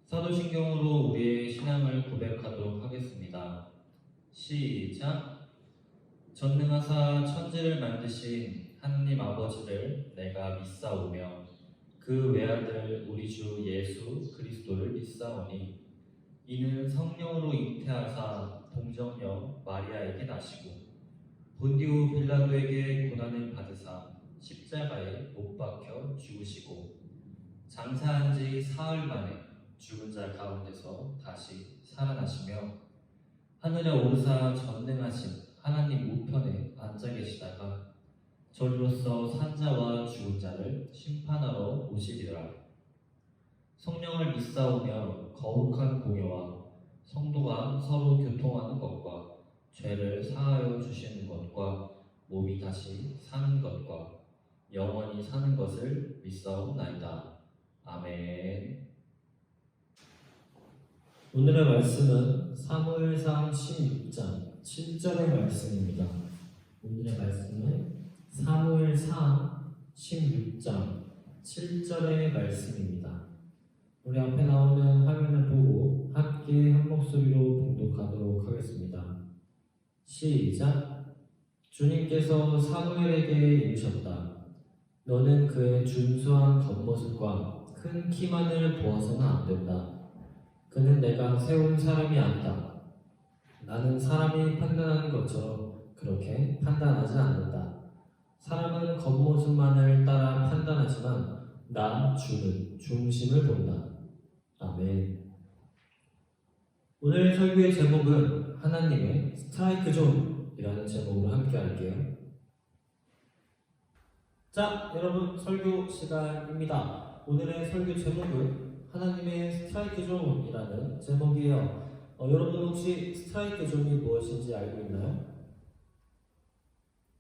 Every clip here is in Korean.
사도신경으로 우리의 신앙을 고백하도록 하겠습니다. 시작. 전능하사 천지를 만드신 하느님 아버지를 내가 믿사오며 그 외아들 우리 주 예수 그리스도를 믿사오니 이는 성령으로 잉태하사 동정녀 마리아에게 나시고 본디오 빌라도에게 고난을 받으사 십자가에 못 박혀 죽으시고 장사한 지 사흘 만에 죽은 자 가운데서 다시 살아나시며 하늘에 오르사 전능하신 하나님 우편에 앉아 계시다가 저리로서 산자와 죽은 자를 심판하러 오시리라. 성령을 믿사오며 거룩한 공예와 성도가 서로 교통하는 것과 죄를 사하여 주시는 것과 몸이 다시 사는 것과 영원히 사는 것을 믿사옵나이다. 아멘. 오늘의 말씀은 사무엘상 16장 7절의 말씀입니다. 오늘의 말씀은 사무엘상 16장 7절의 말씀입니다. 우리 앞에 나오는 화면을 보고 함께 한 목소리로 봉독하도록 하겠습니다. 시작. 주님께서 사무엘에게 이르셨다. 너는 그의 준수한 겉모습과 큰 키만을 보아서는 안 된다. 그는 내가 세운 사람이 아니다. 나는 사람이 판단하는 것처럼 그렇게 판단하지 않는다. 사람은 겉모습만을 따라 판단하지만 나 주는 중심을 본다. 아멘. 오늘 설교의 제목은 하나님의 스트라이크 존이라는 제목으로 함께 할게요. 자, 여러분 설교 시간입니다. 오늘의 설교 제목은 하나님의 스트라이크 존이라는 제목이에요. 여러분 혹시 스트라이크 존이 무엇인지 알고 있나요?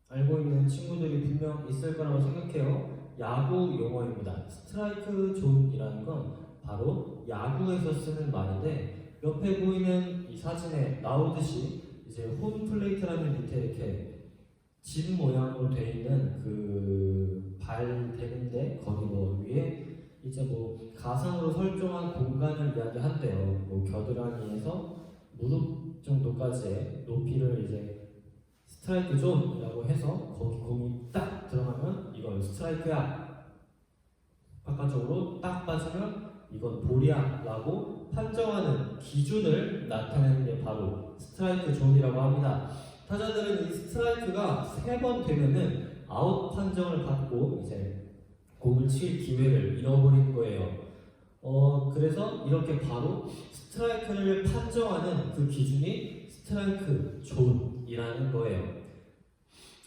알고 있는 친구들이 분명 있을 거라고 생각해요. 야구 용어입니다. 스트라이크 존이라는 건 바로 야구에서 쓰는 말인데 옆에 보이는 이 사진에 나오듯이 이제 홈 플레이트라는 밑에 이렇게 집 모양으로 되어 있는 그 발 대는데 거기 뭐 위에 이제 뭐 가상으로 설정한 공간을 이야기한대요. 뭐 겨드랑이에서 무릎 정도까지의 높이를 이제 스트라이크 존이라고 해서 거기 공이 딱 들어가면 이건 스트라이크야. 바깥쪽으로 딱 빠지면 이건 볼이야 라고 판정하는 기준을 나타내는 게 바로 스트라이크 존이라고 합니다. 타자들은 이 스트라이크가 3번 되면은 아웃 판정을 받고 이제 공을 칠 기회를 잃어버린 거예요. 그래서 이렇게 바로 스트라이크를 판정하는 그 기준이 스트라이크 존이라는 거예요.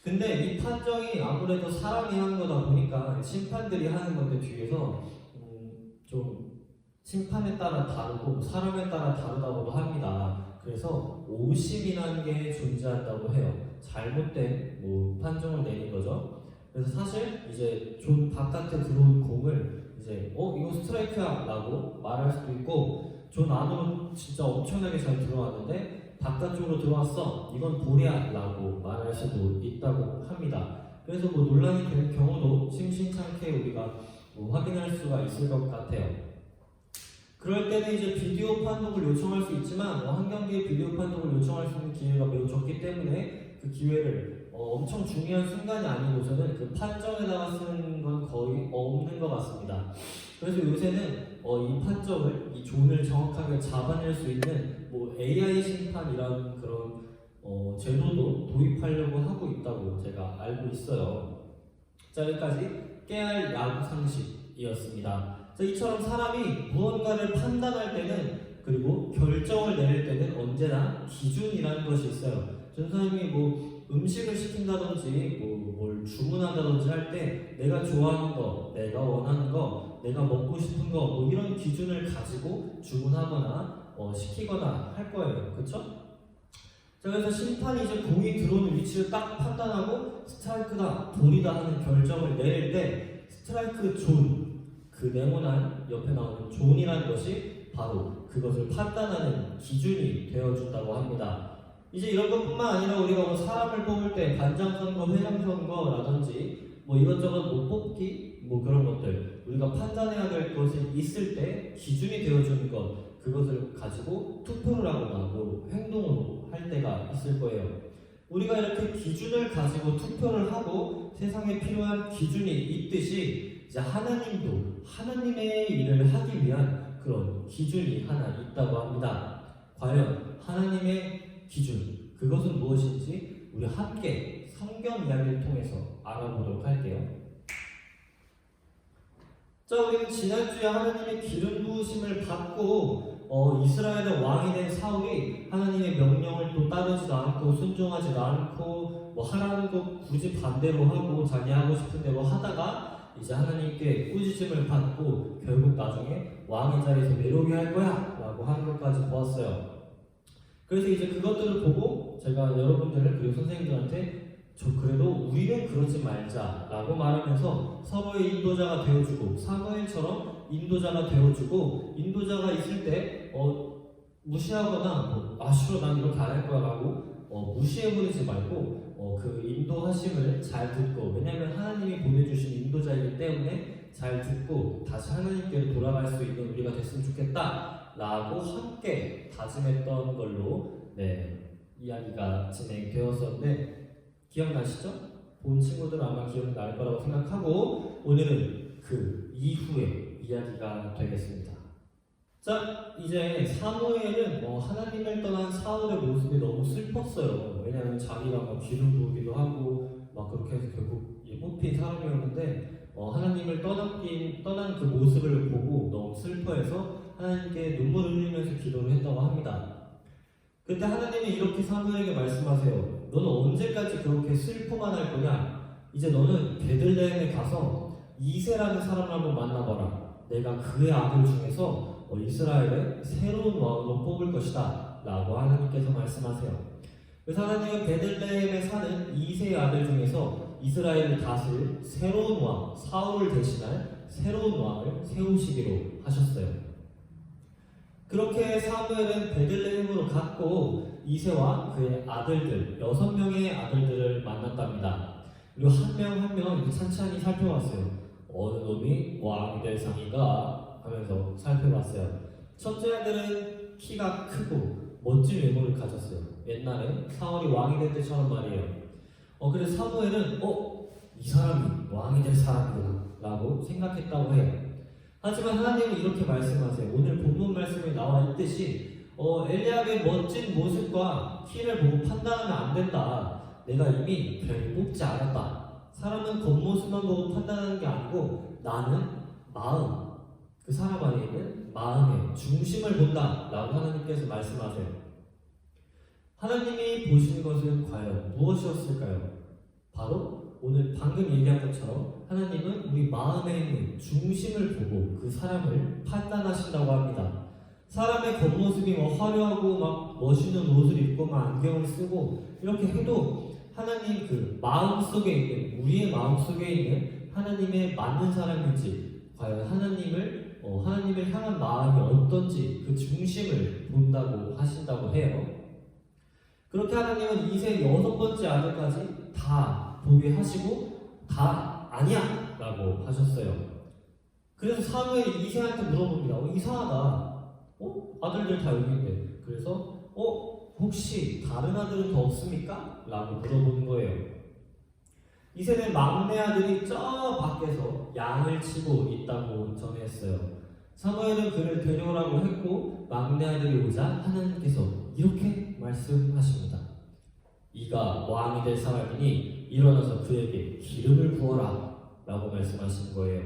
근데 이 판정이 아무래도 사람이 하는 거다 보니까 심판들이 하는 건데 뒤에서 좀 심판에 따라 다르고 사람에 따라 다르다고도 합니다. 그래서 오심이라는 게 존재한다고 해요. 잘못된 판정을 내린 거죠. 그래서 사실 이제 존 바깥에 들어온 공을 이제 이거 스트라이크야 라고 말할 수도 있고 존 안으로 진짜 엄청나게 잘 들어왔는데 바깥쪽으로 들어왔어 이건 볼이야 라고 말할 수도 있다고 합니다. 그래서 논란이 되는 경우도 심심찮게 우리가 확인할 수가 있을 것 같아요. 그럴 때는 이제 비디오 판독을 요청할 수 있지만 한 경기에 비디오 판독을 요청할 수 있는 기회가 매우 적기 때문에 그 기회를 엄청 중요한 순간이 아니고서는 그 판정에다가 쓰는 건 거의 없는 것 같습니다. 그래서 요새는 이 판정을, 이 존을 정확하게 잡아낼 수 있는 AI 심판이라는 그런 제도도 도입하려고 하고 있다고 제가 알고 있어요. 자, 여기까지 깨알 야구 상식이었습니다. 자, 이처럼 사람이 무언가를 판단할 때는 그리고 결정을 내릴 때는 언제나 기준이라는 것이 있어요. 전사님이 음식을 시킨다든지 뭘 주문한다든지 할 때 내가 좋아하는 거, 내가 원하는 거, 내가 먹고 싶은 거 이런 기준을 가지고 주문하거나 시키거나 할 거예요. 그쵸? 자, 그래서 심판이 이제 공이 들어오는 위치를 딱 판단하고 스트라이크다, 볼이다 하는 결정을 내릴 때 스트라이크 존, 그 네모난 옆에 나오는 존이라는 것이 바로 그것을 판단하는 기준이 되어준다고 합니다. 이제 이런 것뿐만 아니라 우리가 사람을 뽑을 때 반장 선거, 회장 선거라든지 이것저것 뽑기 그런 것들 우리가 판단해야 될 것이 있을 때 기준이 되어주는 것, 그것을 가지고 투표를 하거나 뭐 행동으로 할 때가 있을 거예요. 우리가 이렇게 기준을 가지고 투표를 하고 세상에 필요한 기준이 있듯이 이제 하나님도 하나님의 일을 하기 위한 그런 기준이 하나 있다고 합니다. 과연 하나님의 기준, 그것은 무엇인지 우리 함께 성경 이야기를 통해서 알아보도록 할게요. 자, 우리는 지난주에 하나님의 기름 부으심을 받고 이스라엘의 왕이 된 사울이 하나님의 명령을 또 따르지도 않고 순종하지도 않고 뭐 하라는 거 굳이 반대로 하고 자기 하고 싶은 대로 하다가 이제 하나님께 꾸짖음을 받고 결국 나중에 왕의 자리에서 내려오게 할 거야 라고 하는 것까지 보았어요. 그래서 이제 그것들을 보고 제가 여러분들을 그리고 선생님들한테 그래도 우리는 그러지 말자 라고 말하면서 서로의 인도자가 되어주고 사무엘처럼 인도자가 되어주고 인도자가 있을 때 무시하거나 싫어 난 이렇게 안 할 거야 라고 무시해버리지 말고 그 인도하심을 잘 듣고, 왜냐하면 하나님이 보내주신 인도자이기 때문에 잘 듣고 다시 하나님께로 돌아갈 수 있는 우리가 됐으면 좋겠다 라고 함께 다짐했던 걸로 이야기가 진행되었었는데 기억나시죠? 본 친구들은 아마 기억날 거라고 생각하고 오늘은 그 이후의 이야기가 되겠습니다. 자, 이제 사무엘은 하나님을 떠난 사울의 모습이 너무 슬펐어요. 왜냐하면 자기가 막 기름 부으기도 하고 막 그렇게 해서 결국 뽑힌 사람이었는데 하나님을 떠난 그 모습을 보고 너무 슬퍼해서 하나님께 눈물을 흘리면서 기도를 했다고 합니다. 그때 하나님이 이렇게 사무엘에게 말씀하세요. 너는 언제까지 그렇게 슬퍼만 할 거냐? 이제 너는 베들레헴에 가서 이새라는 사람을 한번 만나봐라. 내가 그의 아들 중에서 이스라엘의 새로운 왕으로 뽑을 것이다 라고 하나님께서 말씀하세요. 그래서 하나님은 베들레헴에 사는 이새의 아들 중에서 이스라엘을 다스릴 새로운 왕, 사울을 대신할 새로운 왕을 세우시기로 하셨어요. 그렇게 사무엘은 베들레헴으로 갔고 이새와 그의 아들들 6명의 아들들을 만났답니다. 그리고 한 명 한 명 찬찬히 살펴봤어요. 어느 놈이 왕이 될 상인가 하면서 살펴봤어요. 첫째 아들은 키가 크고 멋진 외모를 가졌어요. 옛날에 사울이 왕이 될 때처럼 말이에요. 그래서 사무엘은 이 사람이 왕이 될 사람이구나 라고 생각했다고 해요. 하지만 하나님은 이렇게 말씀하세요. 오늘 본문 말씀에 나와 있듯이 엘리압의 멋진 모습과 키를 보고 판단하면 안 된다. 내가 이미 별을 뽑지 않았다. 사람은 겉모습만 보고 판단하는 게 아니고 나는 마음, 그 사람 안에 있는 마음의 중심을 본다 라고 하나님께서 말씀하세요. 하나님이 보시는 것은 과연 무엇이었을까요? 바로 오늘 방금 얘기한 것처럼 하나님은 우리 마음에 있는 중심을 보고 그 사람을 판단하신다고 합니다. 사람의 겉모습이 화려하고 막 멋있는 옷을 입고 막 안경을 쓰고 이렇게 해도 하나님 그 마음 속에 있는, 우리의 마음 속에 있는 하나님의 맞는 사람인지, 과연 하나님을 향한 마음이 어떤지 그 중심을 본다고 하신다고 해요. 그렇게 하나님은 이세 6번째 아들까지 다 보게 하시고 다 아니야 라고 하셨어요. 그래서 사무엘이 이세한테 물어봅니다. 이상하다. 아들들 다 여기 있는데. 그래서 혹시 다른 아들은 더 없습니까? 라고 물어보는 거예요. 이세는 막내 아들이 저 밖에서 양을 치고 있다고 전했어요. 사무엘은 그를 데려오라고 했고 막내 아들이 오자 하나님께서 이렇게 말씀하십니다. 이가 왕이 될 사람이니 일어나서 그에게 기름을 부어라 라고 말씀하신 거예요.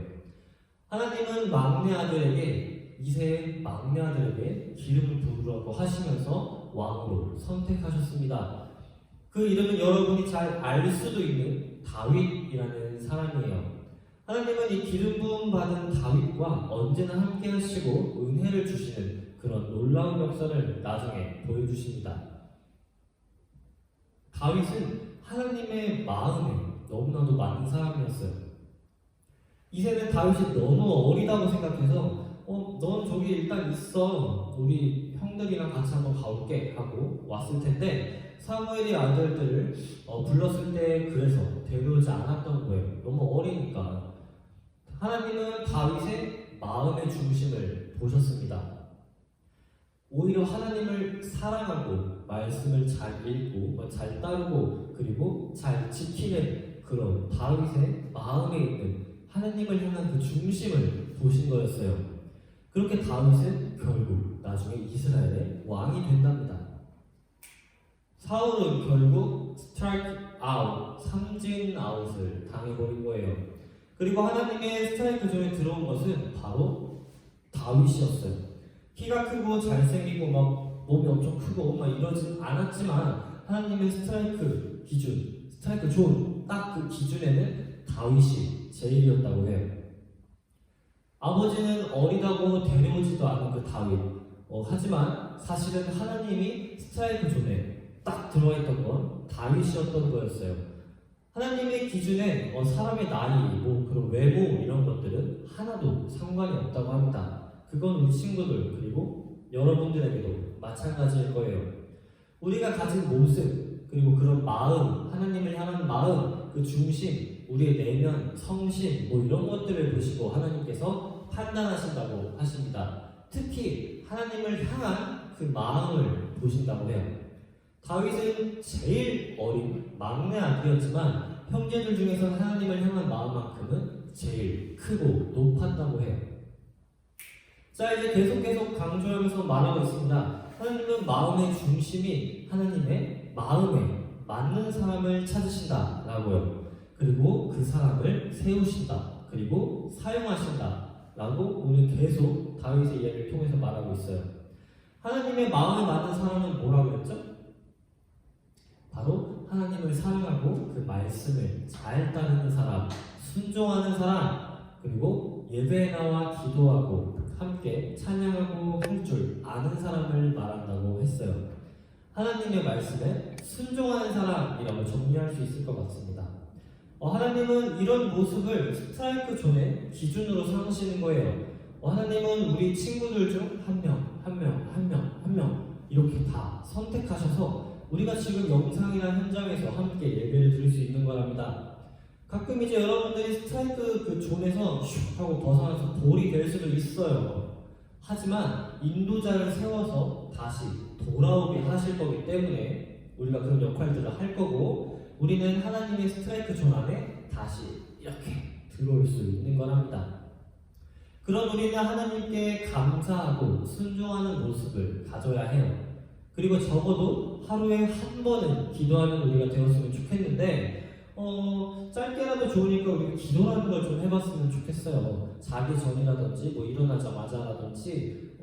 하나님은 막내 아들에게, 이세의 막내 아들에게 기름을 부으라고 하시면서 왕으로 선택하셨습니다. 그 이름은 여러분이 잘 알 수도 있는 다윗이라는 사람이에요. 하나님은 이 기름 부음 받은 다윗과 언제나 함께 하시고 은혜를 주시는 그런 놀라운 역사를 나중에 보여주십니다. 다윗은 하나님의 마음에 너무나도 맞는 사람이었어요. 이새는 다윗이 너무 어리다고 생각해서 넌 저기 일단 있어. 우리 형들이랑 같이 한번 가볼게 하고 왔을 텐데 사무엘이 아들들을 불렀을 때 그래서 데려오지 않았던 거예요. 너무 어리니까. 하나님은 다윗의 마음의 중심을 보셨습니다. 오히려 하나님을 사랑하고 말씀을 잘 읽고 잘 따르고 그리고 잘 지키는 그런 다윗의 마음에 있는 하나님을 향한 그 중심을 보신 거였어요. 그렇게 다윗은 결국 나중에 이스라엘의 왕이 된답니다. 사울은 결국 스트라이크 아웃, 삼진 아웃을 당해버린 거예요. 그리고 하나님의 스트라이크 존에 들어온 것은 바로 다윗이었어요. 키가 크고 잘생기고 막 몸이 엄청 크고 막 이러진 않았지만 하나님의 스트라이크 기준, 스트라이크 존 딱 그 기준에는 다윗이 제일이었다고 해요. 아버지는 어리다고 데려오지도 않은 그 다윗. 하지만 사실은 하나님이 스트라이크 존에 딱 들어와 있던 건 다윗이었던 거였어요. 하나님의 기준에 사람의 나이, 뭐 그런 외모 이런 것들은 하나도 상관이 없다고 합니다. 그건 우리 친구들 그리고 여러분들에게도 마찬가지일 거예요. 우리가 가진 모습 그리고 그런 마음, 하나님을 향한 마음, 그 중심, 우리의 내면, 성심 뭐 이런 것들을 보시고 하나님께서 판단하신다고 하십니다. 특히 하나님을 향한 그 마음을 보신다고 해요. 다윗은 제일 어린 막내 아들이었지만 형제들 중에서 하나님을 향한 마음만큼은 제일 크고 높았다고 해요. 자, 이제 계속 강조하면서 말하고 있습니다. 하나님은 마음의 중심이 하나님의 마음에 맞는 사람을 찾으신다라고요. 그리고 그 사람을 세우신다. 그리고 사용하신다라고 오늘 계속 다윗의 이야기를 통해서 말하고 있어요. 하나님의 마음에 맞는 사람은 뭐라고 했죠? 바로 하나님을 사랑하고 그 말씀을 잘 따르는 사람, 순종하는 사람, 그리고 예배에 나와 기도하고 함께 찬양하고 할 줄 아는 사람을 말한다고 했어요. 하나님의 말씀에 순종하는 사람이라고 정리할 수 있을 것 같습니다. 하나님은 이런 모습을 스트라이크 존의 기준으로 삼으시는 거예요. 하나님은 우리 친구들 중 한 명 이렇게 다 선택하셔서 우리가 지금 영상이나 현장에서 함께 예배를 드릴 수 있는 거랍니다. 가끔 이제 여러분들이 스트라이크 그 존에서 슉 하고 벗어나서 볼이 될 수도 있어요. 하지만 인도자를 세워서 다시 돌아오게 하실 거기 때문에 우리가 그런 역할들을 할 거고 우리는 하나님의 스트라이크 존 안에 다시 이렇게 들어올 수 있는 거랍니다. 그런 우리는 하나님께 감사하고 순종하는 모습을 가져야 해요. 그리고 적어도 하루에 한 번은 기도하는 우리가 되었으면 좋겠는데 짧게라도 좋으니까 우리 기도라는 걸 좀 해봤으면 좋겠어요. 자기 전이라든지 뭐 일어나자마자라든지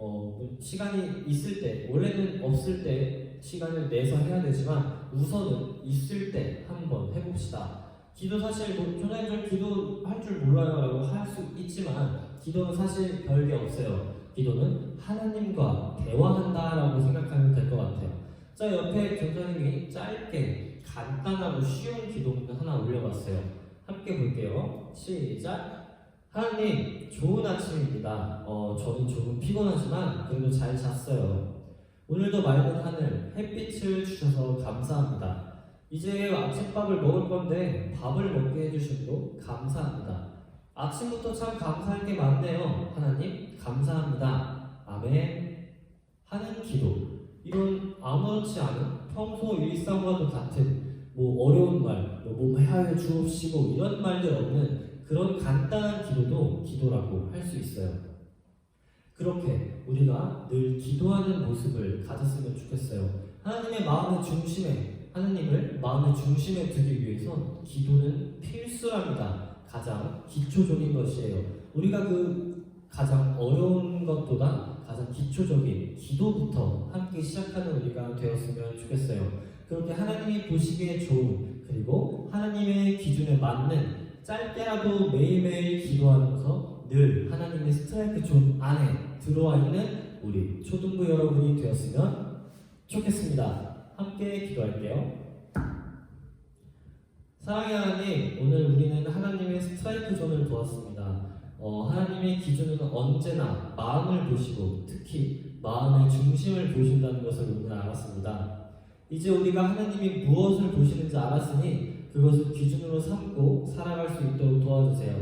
시간이 있을 때, 원래는 없을 때 시간을 내서 해야 되지만 우선은 있을 때 한번 해봅시다. 기도 사실 저는 기도할 줄 몰라요 라고 할 수 있지만 기도는 사실 별게 없어요. 기도는 하나님과 대화한다라고 생각하면 될 것 같아요. 자, 옆에 전사님이 짧게 간단하고 쉬운 기도문을 하나 올려봤어요. 함께 볼게요. 시작. 하나님, 좋은 아침입니다. 저는 조금 피곤하지만 그래도 잘 잤어요. 오늘도 맑은 하늘, 햇빛을 주셔서 감사합니다. 이제 아침밥을 먹을 건데 밥을 먹게 해주셔도 감사합니다. 아침부터 참 감사할 게 많네요. 하나님, 감사합니다. 아멘. 하는 기도. 이런 아무렇지 않은 평소 일상과도 같은 어려운 말, 몸 헤아려 주옵시고 이런 말들 없는 그런 간단한 기도도 기도라고 할 수 있어요. 그렇게 우리가 늘 기도하는 모습을 가졌으면 좋겠어요. 하나님의 마음의 중심에, 하나님을 마음의 중심에 두기 위해선 기도는 필수랍니다. 가장 기초적인 것이에요. 우리가 그 가장 어려운 것보다 가장 기초적인 기도부터 함께 시작하는 우리가 되었으면 좋겠어요. 그렇게 하나님이 보시기에 좋은 그리고 하나님의 기준에 맞는 짧게라도 매일매일 기도하면서 늘 하나님의 스트라이크 존 안에 들어와 있는 우리 초등부 여러분이 되었으면 좋겠습니다. 함께 기도할게요. 사랑의 하나님, 오늘 우리는 하나님의 스트라이크 존을 보았습니다. 하나님의 기준은 언제나 마음을 보시고 특히 마음의 중심을 보신다는 것을 오늘 알았습니다. 이제 우리가 하나님이 무엇을 보시는지 알았으니 그것을 기준으로 삼고 살아갈 수 있도록 도와주세요.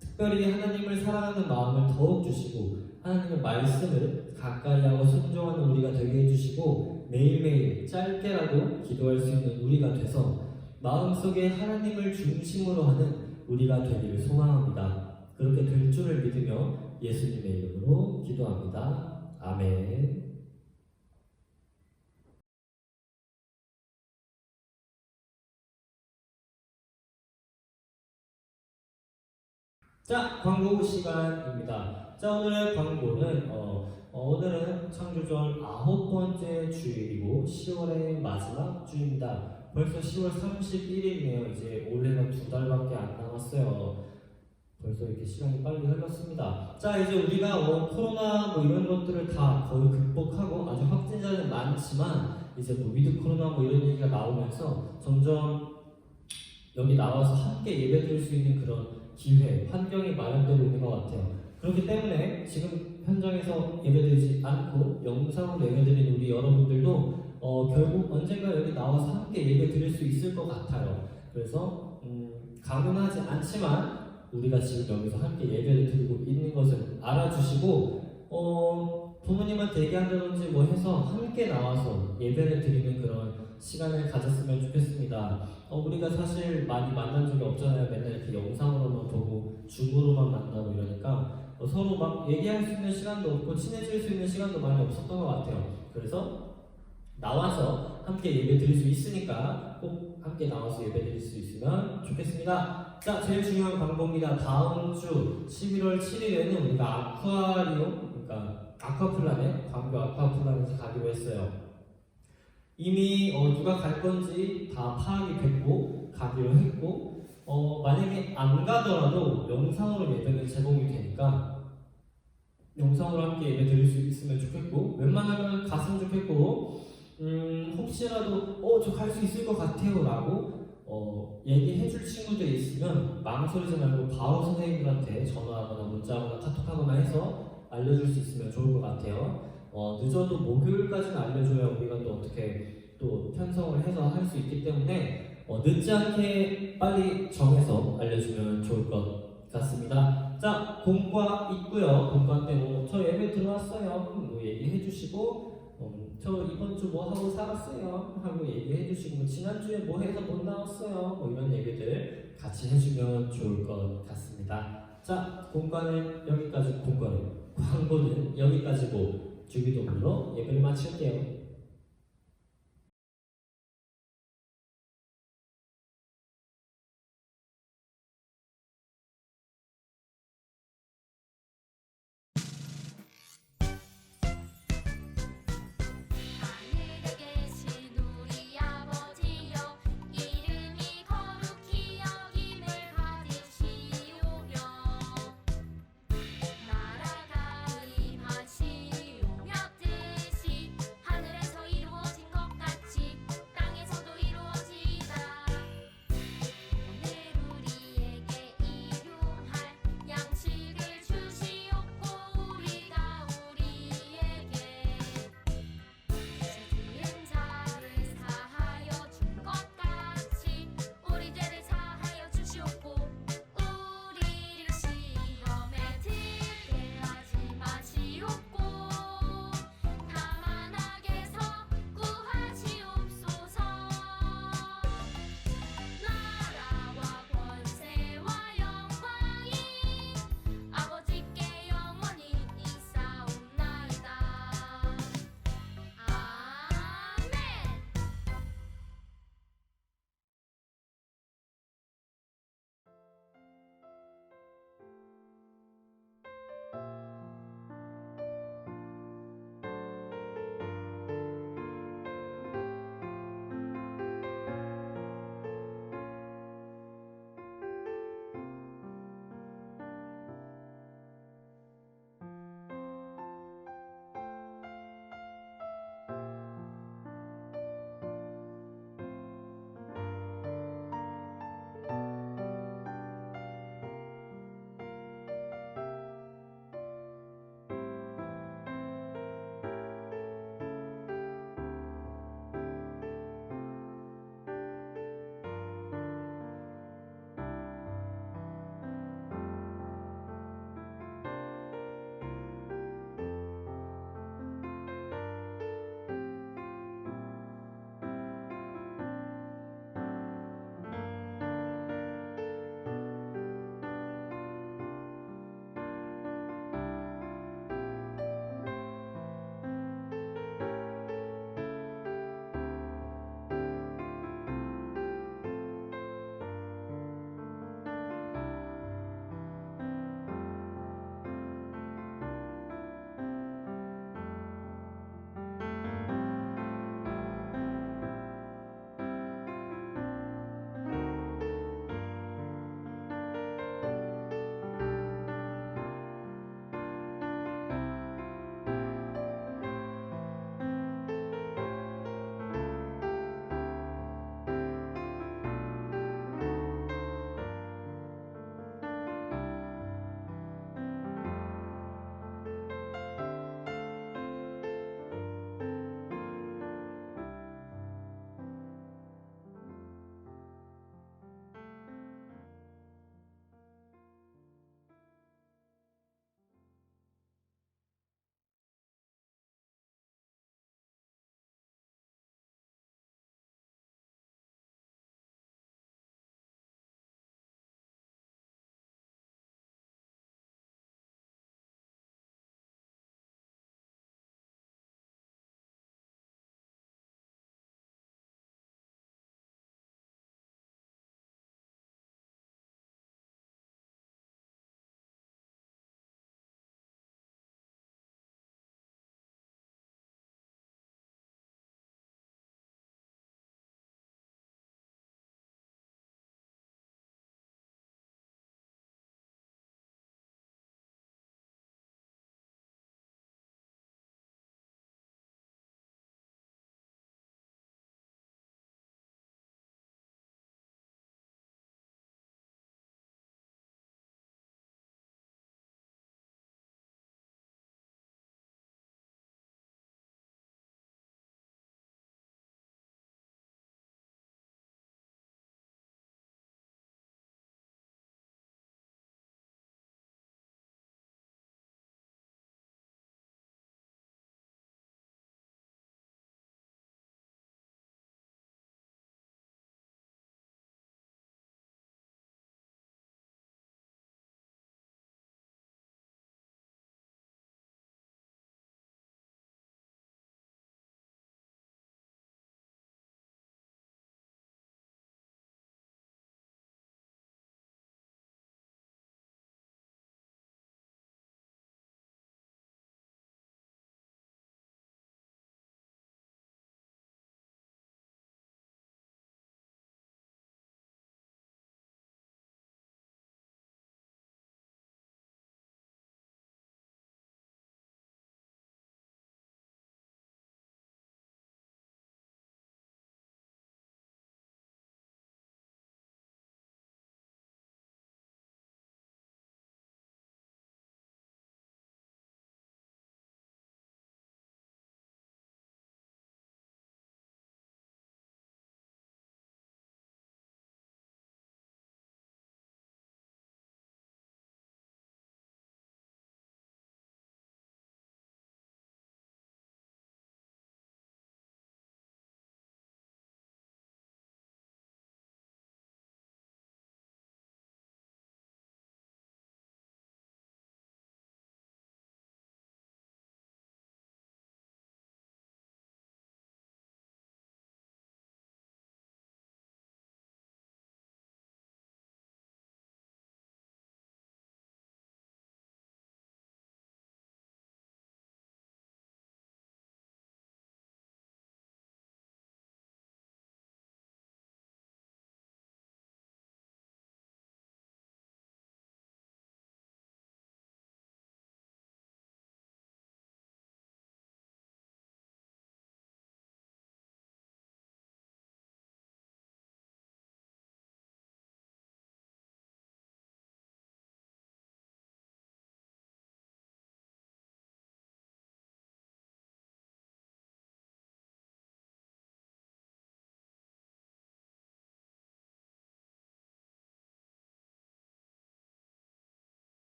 특별히 하나님을 사랑하는 마음을 더욱 주시고 하나님의 말씀을 가까이 하고 순종하는 우리가 되게 해주시고 매일매일 짧게라도 기도할 수 있는 우리가 돼서 마음속에 하나님을 중심으로 하는 우리가 되기를 소망합니다. 그렇게 될 줄을 믿으며 예수님의 이름으로 기도합니다. 아멘. 자, 광고 시간입니다. 자, 오늘의 광고는 오늘은 창조절 9번째 주일이고 10월의 마지막 주입니다. 벌써 10월 31일이네요. 이제 올해가 2달밖에 안 남았어요. 벌써 이렇게 시간이 빨리 흘렀습니다. 자, 이제 우리가 코로나 이런 것들을 다 거의 극복하고 아주 확진자는 많지만 이제 위드 코로나 이런 얘기가 나오면서 점점 여기 나와서 함께 예배드릴 수 있는 그런 기회, 환경이 마련되고 있는 것 같아요. 그렇기 때문에 지금 현장에서 예배드리지 않고 영상으로 예배드리는 우리 여러분들도 결국 언젠가 여기 나와서 함께 예배드릴 수 있을 것 같아요. 그래서 가능하지 않지만 우리가 지금 여기서 함께 예배를 드리고 있는 것을 알아주시고 부모님한테 얘기한다든지 해서 함께 나와서 예배를 드리는 그런 시간을 가졌으면 좋겠습니다. 우리가 사실 많이 만난 적이 없잖아요. 맨날 이렇게 영상으로만 보고 줌으로만 만나고 이러니까 서로 막 얘기할 수 있는 시간도 없고 친해질 수 있는 시간도 많이 없었던 것 같아요. 그래서 나와서 함께 예배 드릴 수 있으니까 꼭 함께 나와서 예배 드릴 수 있으면 좋겠습니다. 자, 제일 중요한 광고입니다. 다음 주 11월 7일에는 우리가 아쿠아리움, 그러니까 아쿠아플라넷, 광교 아쿠아플라넷에 가기로 했어요. 이미 누가 갈 건지 다 파악이 됐고 가기로 했고 만약에 안 가더라도 영상으로 예배는 제공이 되니까 영상으로 함께 예배 드릴 수 있으면 좋겠고 웬만하면 갔으면 좋겠고 혹시라도 저 갈 수 있을 것 같아요 라고 얘기해줄 친구들이 있으면 망설이지 말고 바로 선생님들한테 전화하거나 문자하거나 카톡하거나 해서 알려줄 수 있으면 좋을 것 같아요. 늦어도 목요일까지는 알려줘야 우리가 또 어떻게 또 편성을 해서 할 수 있기 때문에 늦지 않게 빨리 정해서 알려주면 좋을 것 같습니다. 자, 공과 있고요. 공과 때 저 예배 들어왔어요 얘기해 주시고 저 이번 주 하고 살았어요 하고 얘기해 주시고 지난주에 해서 못 나왔어요 이런 얘기들 같이 해주면 좋을 것 같습니다. 자, 공과는 여기까지, 광고는 여기까지고 주기도문으로 예배를 마칠게요.